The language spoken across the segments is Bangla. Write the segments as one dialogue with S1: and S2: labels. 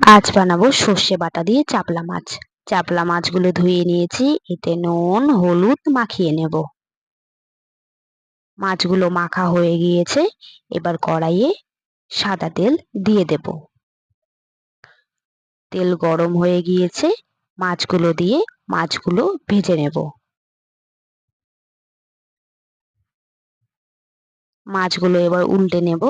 S1: আজ বানাবো সর্ষে বাটা দিয়ে চাপলা মাছ। চাপলা মাছগুলো ধুয়ে নিয়েছি, এতে নুন হলুদ মাখিয়ে নেব। মাছগুলো মাখা হয়ে গিয়েছে, এবার কড়াইয়ে সাদা তেল দিয়ে দেব। তেল গরম হয়ে গিয়েছে, মাছগুলো দিয়ে মাছগুলো ভেজে নেব। মাছগুলো এবার উল্টে নেব।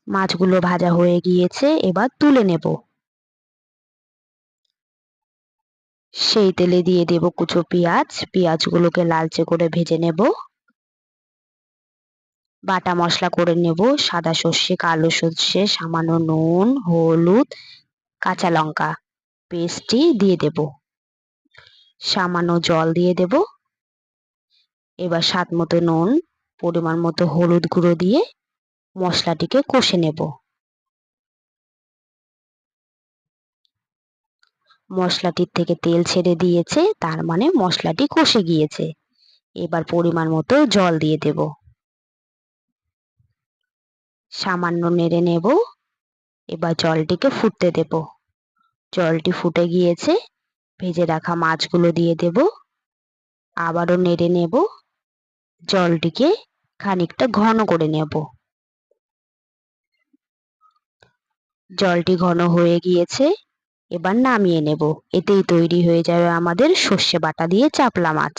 S1: মাছগুলো ভাজা হয়ে গিয়েছে, এবার তুলে নেব। সেই তেলে দিয়ে দেব কুচো পেঁয়াজ, পেঁয়াজগুলোকে লালচে করে ভেজে নেব। বাটা মশলা করে নেব, সাদা সর্ষে কালো সর্ষে সামান্য নুন হলুদ কাঁচা লঙ্কা পেস্টটি দিয়ে দেব। সামান্য জল দিয়ে দেব। এবার স্বাদ মতো নুন পরিমাণ মতো হলুদ গুঁড়ো দিয়ে মশলাটিকে কষে নেব। মশলাটির থেকে তেল ছেড়ে দিয়েছে, তার মানে মশলাটি কষে গিয়েছে। এবার পরিমাণ মতো জল দিয়ে দেব। সামান্য নেড়ে নেব। এবার জলটিকে ফুটতে দেব। জলটি ফুটে গিয়েছে, ভেজে রাখা মাছগুলো দিয়ে দেব। আবারও নেড়ে নেব। জলটিকে খানিকটা ঘন করে নেব। জলটি ঘন হয়ে গিয়েছে, এবার নামিয়ে নেব। এতেই তৈরি হয়ে যাবে আমাদের সর্ষে বাটা দিয়ে চাপলা মাছ।